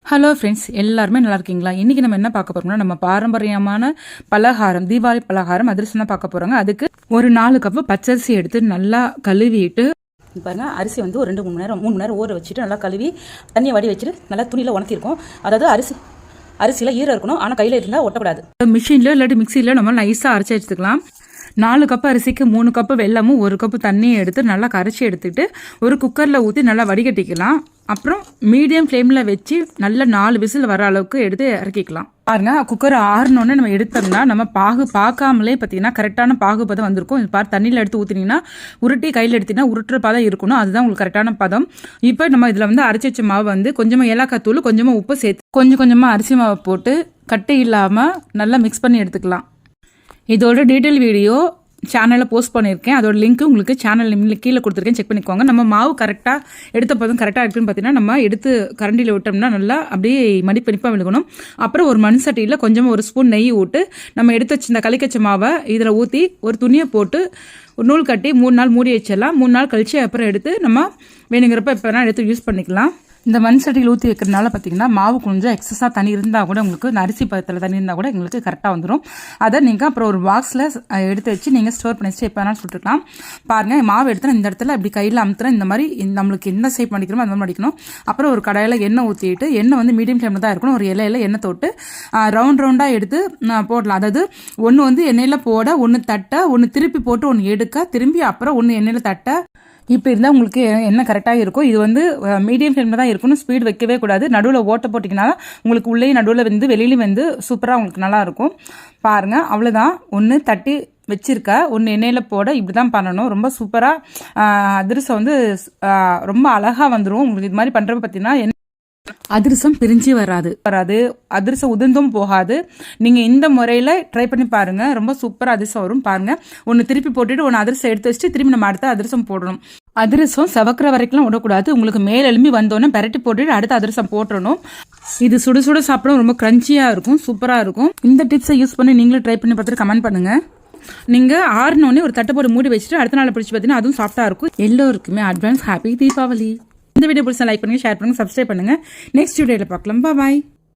Hello friends, எல்லாருமே நல்லா இருக்கீங்களா? இன்றைக்கி நம்ம என்ன பார்க்க போகிறோம்னா, நம்ம பாரம்பரியமான பலகாரம், தீபாவளி பலகாரம் அதிரசம் தான் பார்க்க போகிறோங்க. அதுக்கு ஒரு 4 கப்பு பச்சரிசி எடுத்து நல்லா கழுவிட்டு பாருங்கள். அரிசி வந்து ஒரு 2-3 மணி நேரம் ஊற வச்சுட்டு நல்லா கழுவி தண்ணியை வடி வச்சுட்டு நல்லா துணியில் உணர்த்திருக்கோம். அதாவது அரிசியில் ஈரம் இருக்கணும், ஆனால் கையில் இருந்தால் ஒட்டக்கூடாது. மிஷினில் இல்லாட்டி மிக்சியில் நம்ம நைஸாக அரைச்சி எடுத்துக்கலாம். 4 கப்பு அரிசிக்கு 3 கப்பு வெல்லமும் 1 கப்பு தண்ணியை எடுத்து நல்லா கரைச்சி எடுத்துக்கிட்டு ஒரு குக்கரில் ஊற்றி நல்லா வடிகட்டிக்கலாம். அப்புறம் மீடியம் ஃப்ளேமில் வச்சு நல்லா 4 விசில் வர அளவுக்கு எடுத்து இறக்கிக்கலாம். பாருங்க, குக்கர் ஆறினோடனே நம்ம எடுத்தோம்னா நம்ம பார்க்காமலே பார்த்தீங்கன்னா கரெக்டான பாகுபதம் வந்திருக்கும். இது தண்ணியில் எடுத்து ஊற்றினீங்கன்னா உருட்டி கையில் எடுத்தீங்கன்னா உருட்டுற பதம் இருக்கணும். அதுதான் உங்களுக்கு கரெக்டான பதம். இப்போ நம்ம இதில் வந்து அரைச்சி வச்ச மாவு வந்து கொஞ்சமாக ஏலக்காய் தூள், கொஞ்சமாக உப்பு சேர்த்து கொஞ்சமாக அரிசி மாவை போட்டு கட்டை இல்லாமல் நல்லா மிக்ஸ் பண்ணி எடுத்துக்கலாம். இதோட டீட்டெயில் வீடியோ சேனலில் போஸ்ட் பண்ணியிருக்கேன். அதோட லிங்க் உங்களுக்கு சேனல் கீழே கொடுத்துருக்கேன், செக் பண்ணிக்கோங்க. நம்ம மாவு கரெக்டாக எடுத்த போதும் கரெக்டாக இருக்குன்னு பார்த்தீங்கன்னா நம்ம எடுத்து கரண்டியில் விட்டோம்னா நல்லா அப்படியே மடிப்பணிப்பாக விழுகணும். அப்புறம் ஒரு மண் சட்டியில் கொஞ்சமாக ஒரு ஸ்பூன் நெய் விட்டு நம்ம எடுத்து வச்சு இந்த கலிக்கச்ச மாவை இதில் ஊற்றி ஒரு துணியை போட்டு ஒரு நூல் கட்டி 3 நாள் மூடி வச்சிடலாம். 3 நாள் கழிச்சு அப்புறம் எடுத்து நம்ம வேணுங்கிறப்ப எப்போ வேணால் எடுத்து யூஸ் பண்ணிக்கலாம். இந்த மண் சட்டியில் ஊற்றி வைக்கிறதுனால பார்த்தீங்கன்னா மாவு கொஞ்சம் எக்ஸஸாக தண்ணி இருந்தால் கூட உங்களுக்கு அரிசி பதத்தில் தண்ணி இருந்தால் கூட எங்களுக்கு கரெக்டாக வந்துடும். அதை நீங்கள் அப்புறம் ஒரு பாக்ஸில் எடுத்து வச்சு நீங்கள் ஸ்டோர் பண்ணி வச்சு எப்போ வேணாலும் சுட்டுக்கலாம். பாருங்கள், மாவு எடுத்து இந்த இடத்துல இப்படி கையில் அமுத்துனா இந்த மாதிரி நம்மளுக்கு என்ன ஷேப் பண்ணிக்கிறோமோ அந்த மாதிரி மடிக்கணும். அப்புறம் ஒரு கடாயில் எண்ணெய் ஊற்றிட்டு எண்ணெய் வந்து மீடியம் ஃப்ளேமில் தான் இருக்கணும். ஒரு இலையில் எண்ணெய் தொட்டு ரவுண்டாக எடுத்து போடலாம். அதாவது ஒன்று வந்து எண்ணெயில் போட, ஒன்று தட்ட, ஒன்று திருப்பி போட்டு ஒன்று எடுக்க, திரும்பி அப்புறம் ஒன்று எண்ணெயில் தட்ட. இப்போ இருந்தால் உங்களுக்கு என்ன கரெக்டாக இருக்கும். இது வந்து மீடியம் ஃப்ளேமில் தான் இருக்கணும். ஸ்பீட் வைக்கவே கூடாது. நடுவில் ஓட்ட போட்டிங்கன்னா உங்களுக்கு உள்ளே நடுவில் வந்து வெளியிலையும் வந்து சூப்பராக உங்களுக்கு நல்லாயிருக்கும். பாருங்கள், அவ்வளோதான். ஒன்று தட்டி வச்சிருக்க, ஒன்று எண்ணெயில் போட, இப்படி தான் பண்ணணும். ரொம்ப சூப்பராக அதிரசம் வந்து ரொம்ப அழகாக வந்துடும். உங்களுக்கு இது மாதிரி பண்ணுறப்ப பார்த்தீங்கன்னா அதிரசம் பிரிஞ்சு வராது. அதிரசம் உதிர்ந்தும் போகாது. நீங்கள் இந்த முறையில் ட்ரை பண்ணி பாருங்கள். ரொம்ப சூப்பராக அதிரசம் வரும். பாருங்கள், ஒன்று திருப்பி போட்டுட்டு ஒன்று அதிரசம் எடுத்து வச்சுட்டு திரும்பி நம்ம அடுத்த அதிரசம் போடணும். அதிரசம் செவக்கிற வரைக்கும் விடக்கூடாது. உங்களுக்கு மேல் எலும்பி வந்தோடனே பெரட்டி போட்டுட்டு அடுத்த அதிரசம் போட்டுடணும். இது சுட சுட சாப்பிட ரொம்ப கிரன்ச்சியாக இருக்கும், சூப்பராக இருக்கும். இந்த டிப்ஸை யூஸ் பண்ணி நீங்களும் ட்ரை பண்ணி பார்த்துட்டு கமெண்ட் பண்ணுங்கள். நீங்கள் ஆறினோடனே ஒரு தட்டை போட்டு மூடி வச்சுட்டு அடுத்த நாள் பிடிச்சி பார்த்தீங்கன்னா அதுவும் சாஃப்டாக இருக்கும். எல்லோருக்குமே அட்வான்ஸ் ஹாப்பி தீபாவளி. இந்த வீடியோ பிடிச்சா லைக் பண்ணுங்கள், ஷேர் பண்ணுங்கள், சப்ஸ்கிரைப் பண்ணுங்கள். நெக்ஸ்ட் வீடியோவில் பார்க்கலாம். பாய்.